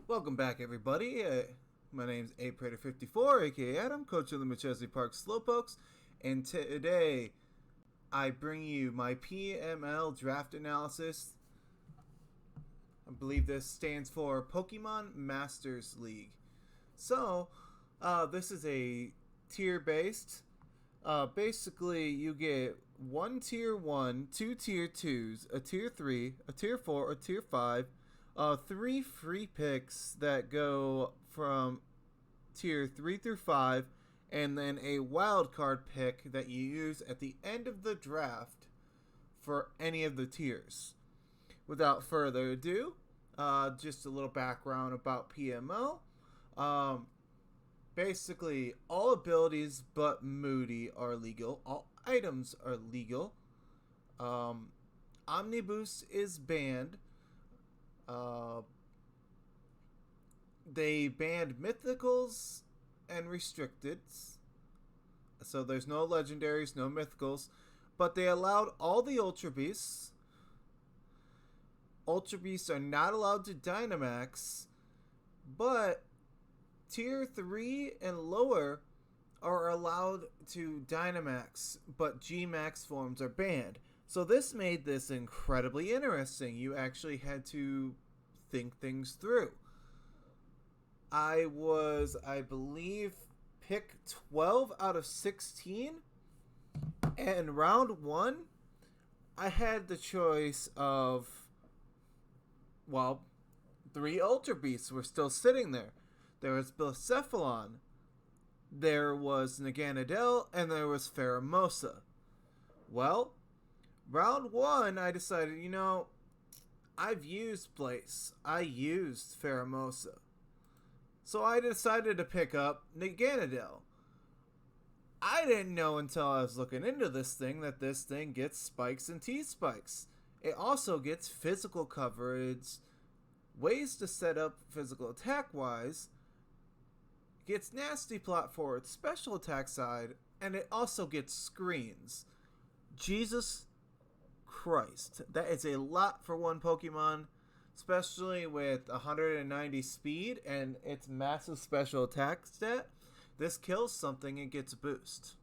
Welcome back, everybody. My name's APRater54, aka Adam, coach of the Machese Park Slowpokes, and today I bring you my PML draft analysis. I believe this stands for Pokemon Masters League. So, this is a tier-based. Basically, you get one tier 1, two tier 2s, a tier 3, a tier 4, a tier 5, three free picks that go from tier 3 through 5, and then a wild card pick that you use at the end of the draft for any of the tiers. Without further ado, just a little background about PML. Basically, all abilities but Moody are legal. All items are legal. Omniboost is banned. They banned mythicals and restricteds. So there's no legendaries, no mythicals. But they allowed all the Ultra Beasts. Ultra Beasts are not allowed to Dynamax. But tier 3 and lower are allowed to Dynamax, but Gmax forms are banned. So this made this incredibly interesting. You actually had to think things through. I believe, pick 12 out of 16. And round 1, I had the choice of, 3 Ultra Beasts were still sitting there. There was Blacephalon, there was Neganidal, and there was Pheromosa. Well, round 1, I decided, I've used Blaze. I used Pheromosa. So I decided to pick up Neganidal. I didn't know until I was looking into this thing that this thing gets spikes and T-spikes. It also gets physical coverage, ways to set up physical attack-wise, gets nasty plot for its special attack side, and it also gets screens. Jesus Christ. That is a lot for one Pokemon, especially with 190 speed and its massive special attack stat. This kills something and gets a boost.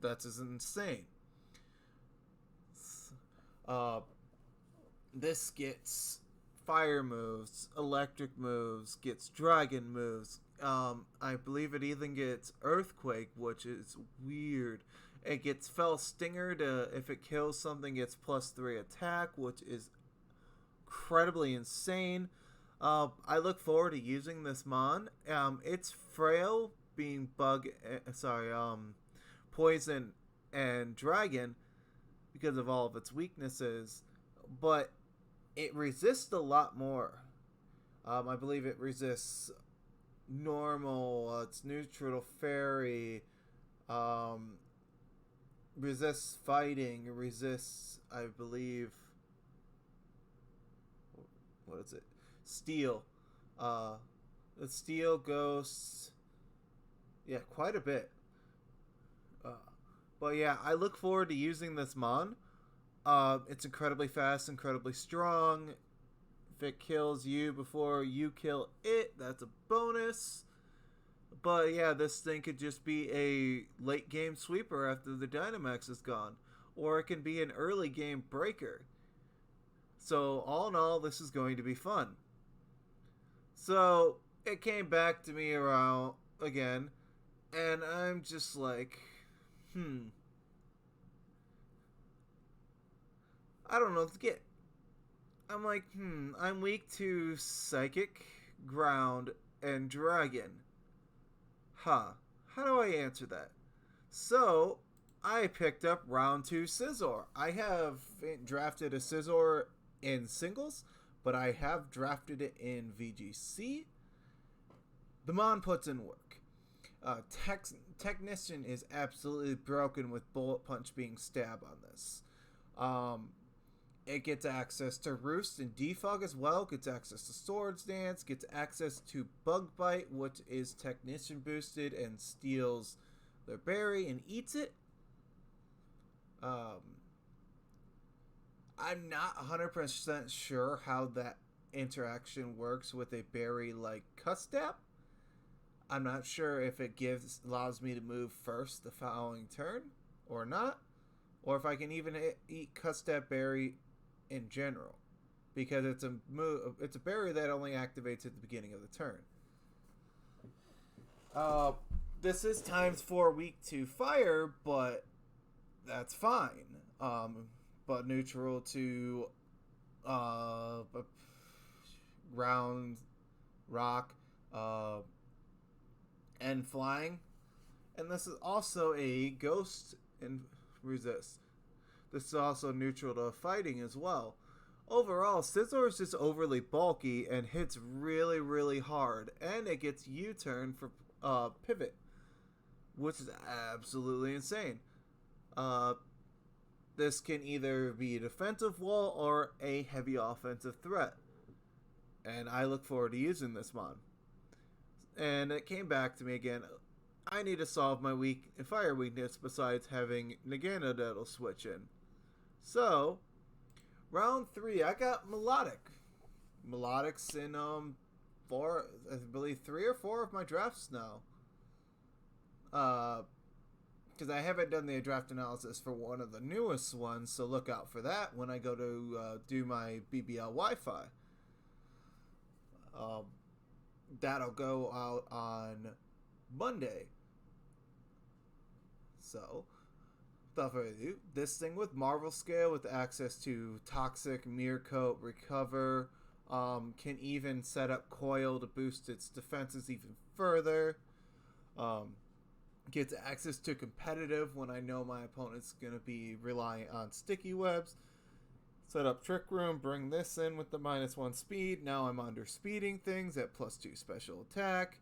That's insane. This gets fire moves, electric moves, gets dragon moves. I believe it even gets earthquake, which is weird. It gets fell stinger to, if it kills something, gets +3 attack, which is incredibly insane. I look forward to using this mon. It's frail, being poison and dragon because of all of its weaknesses, but it resists a lot more. I believe it resists normal, it's neutral, fairy, resists fighting, resists, I believe, what is it? Steel. The steel ghosts, yeah, quite a bit. But yeah, I look forward to using this mon. It's incredibly fast, incredibly strong. If it kills you before you kill it, that's a bonus. But yeah, this thing could just be a late game sweeper after the Dynamax is gone. Or it can be an early game breaker. So all in all, this is going to be fun. So it came back to me around again, and I'm just like, I don't know what to get. I'm like, I'm weak to Psychic, Ground, and Dragon. How do I answer that? So, I picked up round 2 Scizor. I have drafted a Scizor in singles, but I have drafted it in VGC. The mon puts in work. Technician is absolutely broken with Bullet Punch being stab on this. It gets access to Roost and Defog as well, gets access to Swords Dance, gets access to Bug Bite, which is Technician boosted and steals their berry and eats it. I'm not 100% sure how that interaction works with a berry like Custap. I'm not sure if it allows me to move first the following turn or not, or if I can even eat Custap berry in general, because it's a berry that only activates at the beginning of the turn. This is times 4 weak to fire, but that's fine. But neutral to round, rock, and flying. And this is also a ghost and resist. This is also neutral to fighting as well. Overall, Scizor is just overly bulky and hits really, really hard. And it gets U-turn for pivot, which is absolutely insane. This can either be a defensive wall or a heavy offensive threat. And I look forward to using this mon. And it came back to me again. I need to solve my fire weakness besides having Neganidal switch in. So, round 3, I got Melodic. Melodic's in 4, I believe 3 or 4 of my drafts now. Because I haven't done the draft analysis for one of the newest ones, so look out for that when I go to do my BBL Wi-Fi. That'll go out on Monday. So, without further ado, this thing with Marvel Scale with access to Toxic, Mirror Coat, Recover, can even set up Coil to boost its defenses even further. Gets access to Competitive when I know my opponent's going to be relying on Sticky Webs. Set up Trick Room, bring this in with the -1 speed. Now I'm under speeding things at +2 special attack.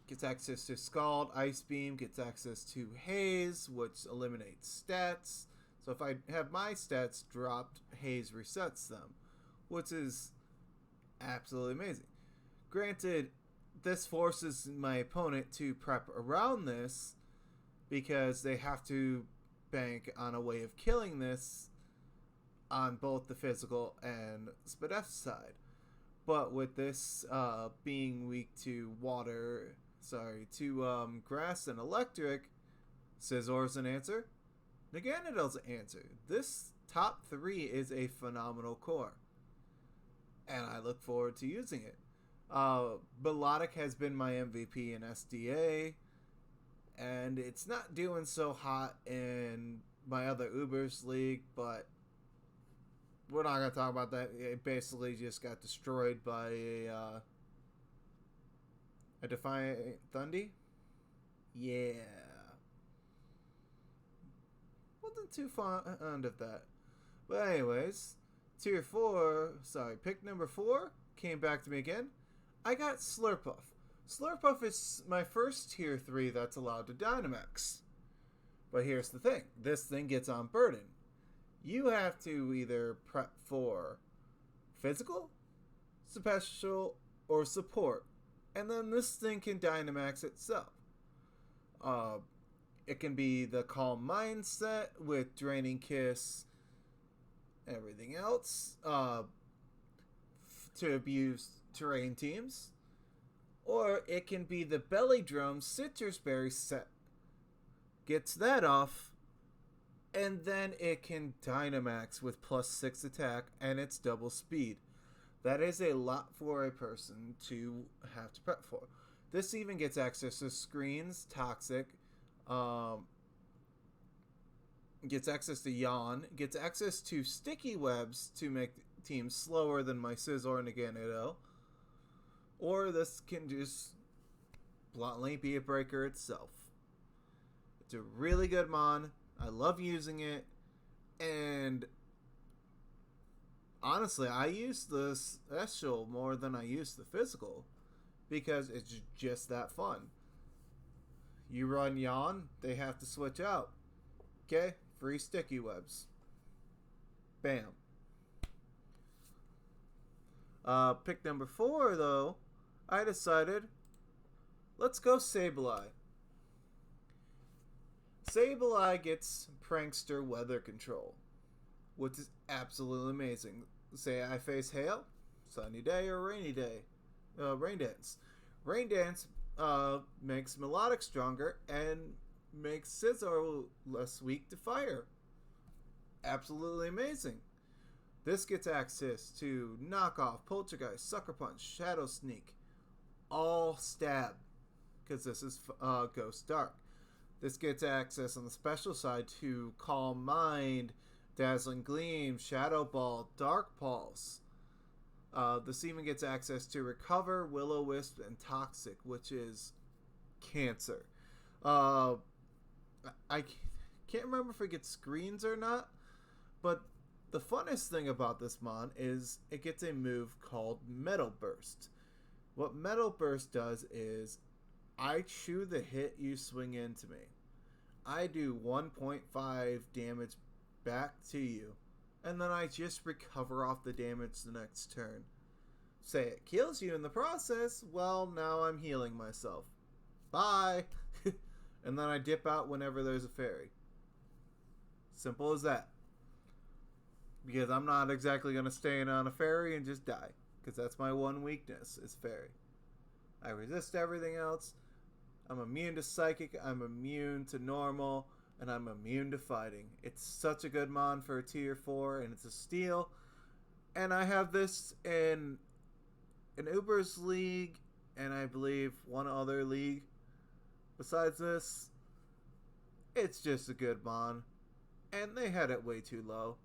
Gets access to Scald, Ice Beam, gets access to Haze, which eliminates stats. So if I have my stats dropped, Haze resets them, which is absolutely amazing. Granted, this forces my opponent to prep around this because they have to bank on a way of killing this on both the physical and Spadef side. But with this being weak to grass and electric, Scizor's an answer, Neganidal's an answer. This top 3 is a phenomenal core, and I look forward to using it. Melodic has been my MVP in SDA, and it's not doing so hot in my other Ubers league, but we're not going to talk about that. It basically just got destroyed by a Defiant Thundy. Yeah. Wasn't too fond of that. But anyways, pick number 4 came back to me again. I got Slurpuff. Slurpuff is my first tier 3 that's allowed to Dynamax. But here's the thing. This thing gets on Burden. You have to either prep for physical, special, or support. And then this thing can Dynamax itself. It can be the Calm Mindset with Draining Kiss and everything else to abuse terrain teams. Or it can be the Belly Drum Citrus Berry set. Gets that off. And then it can Dynamax with +6 attack and its double speed. That is a lot for a person to have to prep for. This even gets access to Screens, Toxic, gets access to Yawn, gets access to Sticky Webs to make teams slower than my Scizor and Neganidal. Or this can just bluntly be a breaker itself. It's a really good mon. I love using it. And honestly, I use the special more than I use the physical because it's just that fun. You run Yawn, they have to switch out. Okay, free Sticky Webs. Bam. Pick number 4, though, I decided, let's go Sableye. Sableye gets Prankster Weather Control, which is absolutely amazing. say I face hail, sunny day or rainy day, rain dance. Rain dance makes Melodic stronger and makes Scizor less weak to fire. Absolutely amazing. This gets access to Knockoff, Poltergeist, Sucker Punch, Shadow Sneak, all stab, because this is Ghost Dark. This gets access on the special side to Calm Mind, Dazzling Gleam, Shadow Ball, Dark Pulse. This even gets access to Recover, Will-O-Wisp, and Toxic, which is Cancer. I can't remember if it gets screens or not, but the funnest thing about this mon is it gets a move called Metal Burst. What Metal Burst does is I chew the hit you swing into me. I do 1.5 damage back to you, and then I just recover off the damage the next turn. Say it kills you in the process, well, now I'm healing myself. Bye! And then I dip out whenever there's a fairy. Simple as that. Because I'm not exactly going to stay in on a fairy and just die. Because that's my one weakness, is fairy. I resist everything else. I'm immune to psychic, I'm immune to normal, and I'm immune to fighting. It's such a good mon for a tier 4, and it's a steal. And I have this in an Uber's league, and I believe one other league. Besides this, it's just a good mon. And they had it way too low.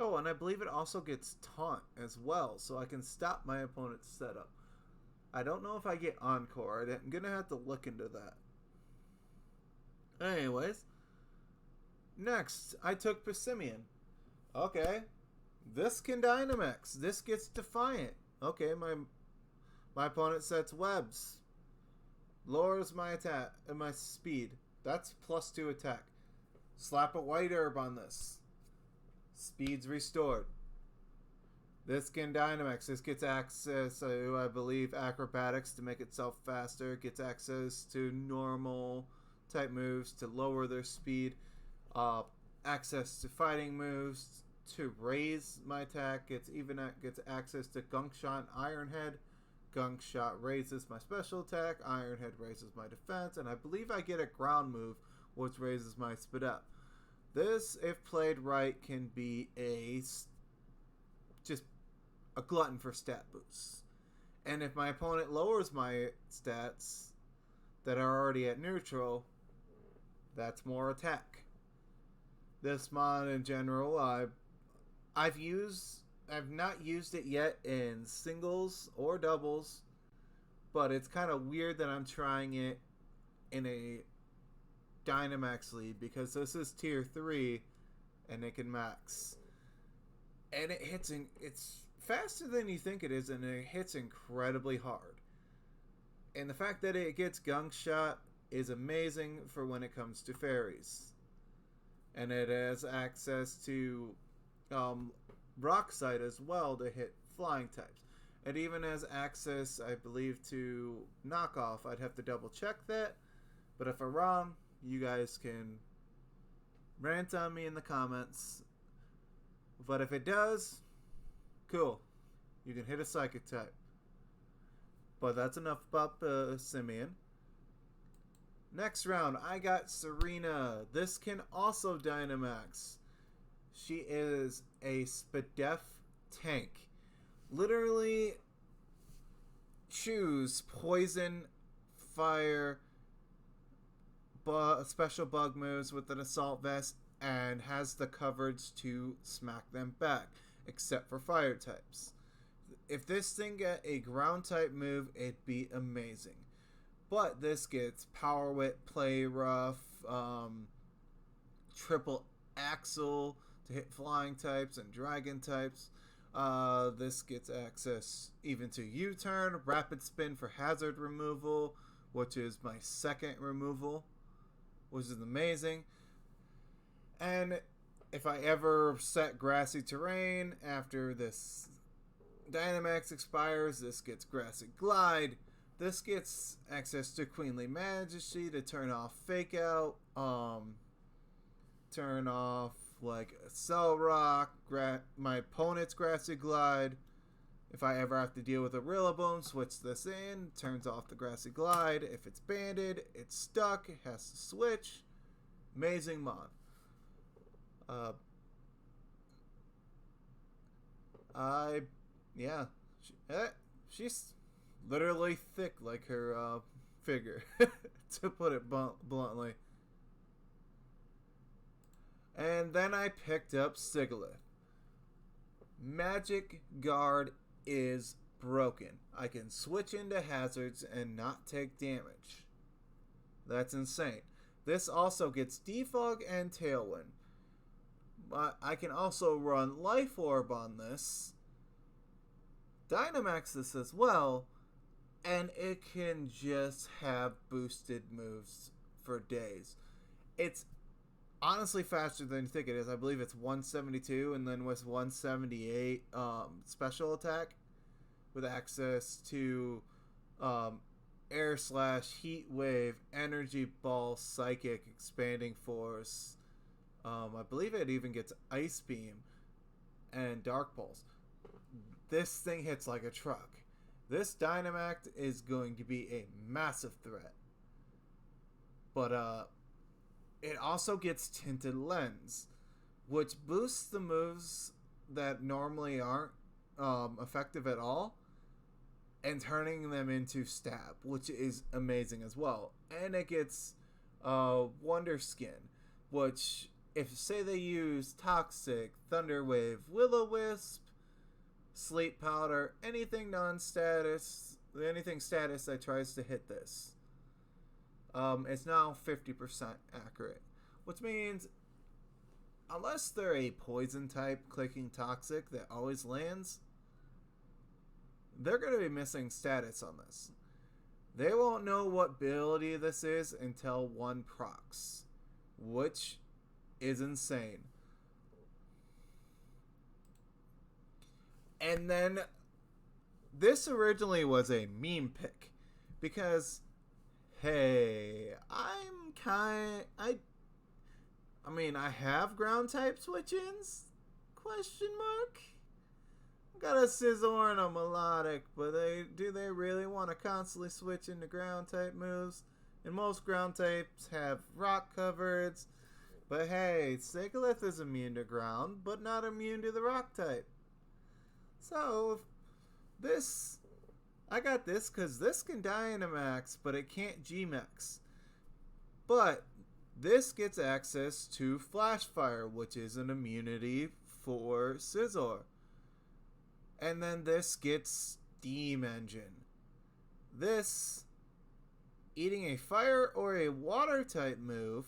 Oh, and I believe it also gets taunt as well, so I can stop my opponent's setup. I don't know if I get Encore. I'm going to have to look into that. Anyways, next, I took Persimmon. Okay, this can Dynamax. This gets Defiant. Okay, my opponent sets webs. Lowers my attack and my speed. That's +2 attack. Slap a white herb on this. Speed's restored. This can Dynamax. This gets access to, I believe, Acrobatics to make itself faster. It gets access to normal type moves to lower their speed. Access to fighting moves to raise my attack. Gets access to Gunk Shot and Iron Head. Gunk Shot raises my special attack. Iron Head raises my defense. And I believe I get a ground move, which raises my speed up. This, if played right, can be just a glutton for stat boosts. And if my opponent lowers my stats that are already at neutral, that's more attack. This mon in general, I've not used it yet in singles or doubles, but it's kind of weird that I'm trying it in a Dynamax lead because this is tier 3 and it can max. And it's faster than you think it is, and it hits incredibly hard. And the fact that it gets Gunk Shot is amazing for when it comes to fairies. And it has access to Rock Side as well to hit flying types. It even has access, I believe, to Knockoff. I'd have to double check that. But if I'm wrong, you guys can rant on me in the comments. But if it does, cool. You can hit a Psychic type. But that's enough about Simeon. Next round, I got Serena. This can also Dynamax. She is a Spadef tank. Literally choose Poison, Fire, special bug moves with an Assault Vest, and has the coverage to smack them back, except for fire types. If this thing get a ground type move, it'd be amazing. But this gets Power Whip, Play Rough, Triple Axle to hit flying types and dragon types. This gets access even to U-Turn, Rapid Spin for hazard removal, which is my second removal, which is amazing. And if I ever set Grassy Terrain after this Dynamax expires, this gets Grassy Glide. This gets access to Queenly Majesty to turn off Fake Out, turn off like a Cell Rock, my opponent's Grassy Glide. If I ever have to deal with a Rillaboom, switch this in, turns off the Grassy Glide. If it's banded, it's stuck, it has to switch. Amazing mod. She's literally thick like her figure, to put it bluntly. And then I picked up Gigalette. Magic Guard is broken. I can switch into hazards and not take damage. That's insane. This also gets Defog and Tailwind. I can also run Life Orb on this, Dynamax this as well, and it can just have boosted moves for days. It's honestly faster than you think it is. I believe it's 172 and then with 178 special attack with access to Air Slash, Heat Wave, Energy Ball, Psychic, Expanding Force. I believe it even gets Ice Beam and Dark Pulse. This thing hits like a truck. This Dynamax is going to be a massive threat. But it also gets Tinted Lens, which boosts the moves that normally aren't effective at all and turning them into stab, which is amazing as well. And it gets Wonder Skin, which, if say they use Toxic, Thunder Wave, Will-O-Wisp, Sleep Powder, anything non-status, anything status that tries to hit this, it's now 50% accurate, which means unless they're a poison type clicking Toxic that always lands, they're going to be missing status on this. They won't know what ability this is until one procs, which is insane. And then this originally was a meme pick because, hey, I have ground type switch-ins? Question mark. Got a Scizor and a Melodic, but do they really want to constantly switch into ground type moves? And most ground types have rock coverage. But hey, Gigalette is immune to ground, but not immune to the rock type. So, I got this because this can Dynamax, but it can't Gmax. But this gets access to Flash Fire, which is an immunity for Scizor. And then this gets Steam Engine. This, eating a fire or a water type move,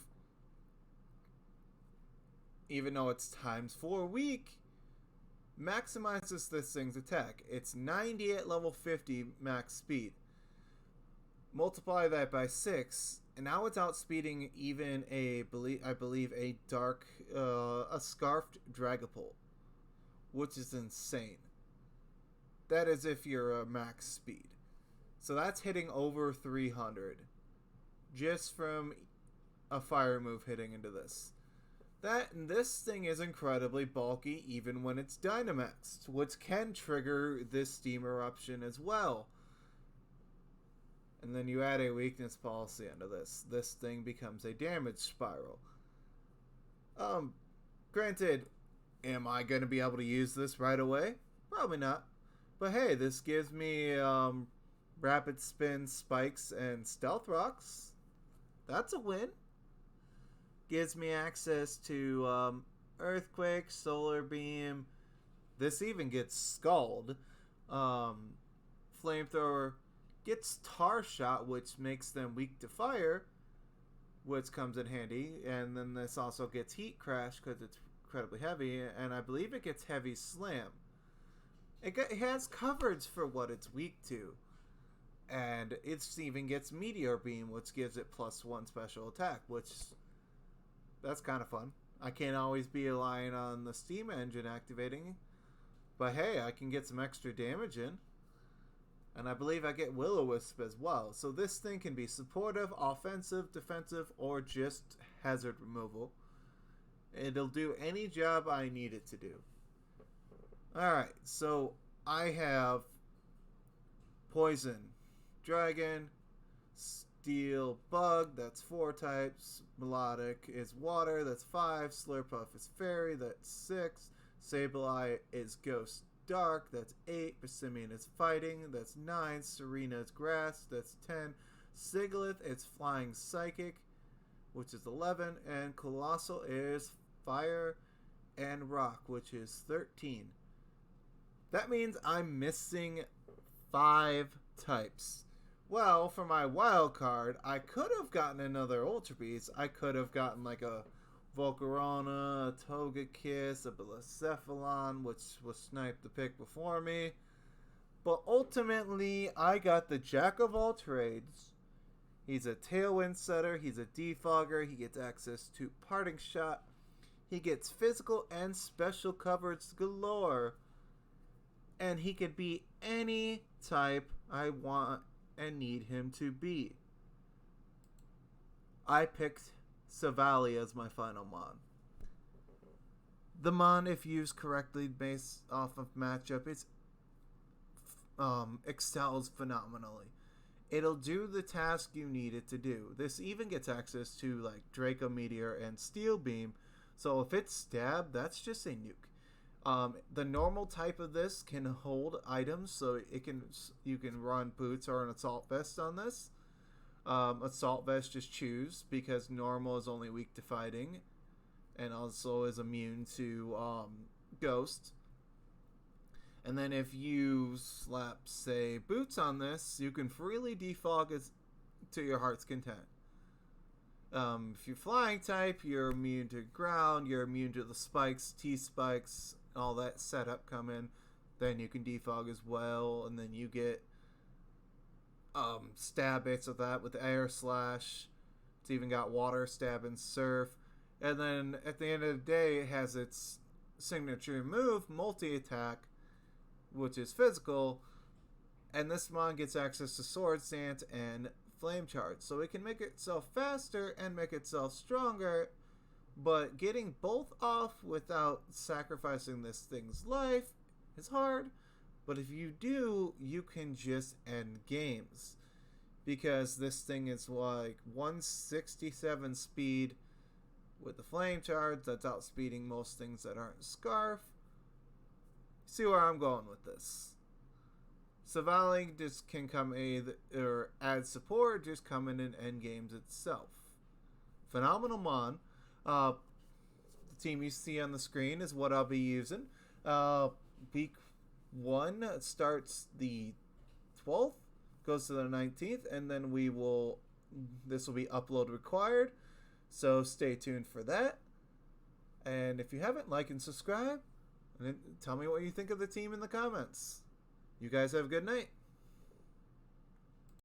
even though it's ×4 weak, maximizes this thing's attack. It's 90 at level 50 max speed. Multiply that by 6, and now it's outspeeding even a Scarfed Dragapult, which is insane. That is if you're a max speed. So that's hitting over 300 just from a fire move hitting into this. This thing is incredibly bulky even when it's Dynamaxed, which can trigger this Steam Eruption as well. And then you add a weakness policy into this. This thing becomes a damage spiral. Granted, am I going to be able to use this right away? Probably not. But hey, this gives me Rapid Spin, Spikes, and Stealth Rocks. That's a win. Gives me access to Earthquake, Solar Beam. This even gets Scald. Flamethrower gets Tar Shot, which makes them weak to fire, which comes in handy. And then this also gets Heat Crash because it's incredibly heavy. And I believe it gets Heavy Slam. It has coverage for what it's weak to. And it even gets Meteor Beam, which gives it +1 special attack, which... that's kind of fun. I can't always be relying on the Steam Engine activating. But hey, I can get some extra damage in. And I believe I get Will-O-Wisp as well. So this thing can be supportive, offensive, defensive, or just hazard removal. It'll do any job I need it to do. Alright, so I have Poison, Dragon, Steel, Bug, that's 4 types. Melodic is Water, that's 5. Slurpuff is Fairy, that's 6. Sable is Ghost Dark, that's 8. Persimmon is Fighting, that's 9. Serena is Grass, that's 10. Gigalette is Flying Psychic, which is 11. And Colossal is Fire and Rock, which is 13. That means I'm missing 5 types. Well, for my wild card, I could have gotten another Ultra Beast. I could have gotten like a Volcarona, a Togekiss, a Blacephalon, which was Snipe the pick before me. But ultimately, I got the Jack of all trades. He's a Tailwind Setter, he's a Defogger, he gets access to Parting Shot, he gets physical and special coverage galore, and he could be any type I want and need him to be. I picked Savali as my final Mon. The Mon, if used correctly based off of matchup, excels phenomenally. It'll do the task you need it to do. This even gets access to like Draco Meteor and Steel Beam, so if it's Stab, that's just a nuke. The normal type of this can hold items, so you can run Boots or an Assault Vest on this. Assault Vest just choose because normal is only weak to fighting, and also is immune to Ghost. And then if you slap, say, Boots on this, you can freely defog it to your heart's content. If you're Flying type, you're immune to ground, you're immune to the spikes, T-spikes, all that setup come in. Then you can defog as well, and then you get stab bits of that with Air Slash. It's even got Water, Stab, and Surf. And then at the end of the day, it has its signature move, Multi-Attack, which is physical, and this Mon gets access to Swords Dance and Flame Charge, so it can make itself faster and make itself stronger, but getting both off without sacrificing this thing's life is hard. But if you do, you can just end games, because this thing is like 167 speed with the Flame Charge. That's outspeeding most things that aren't Scarf. See where I'm going with this. Savali just can come or add support, just come in and end games itself. Phenomenal Mon. The team you see on the screen is what I'll be using. Week 1 starts the 12th, goes to the 19th, and then this will be upload required. So stay tuned for that. And if you haven't, like and subscribe. And tell me what you think of the team in the comments. You guys have a good night.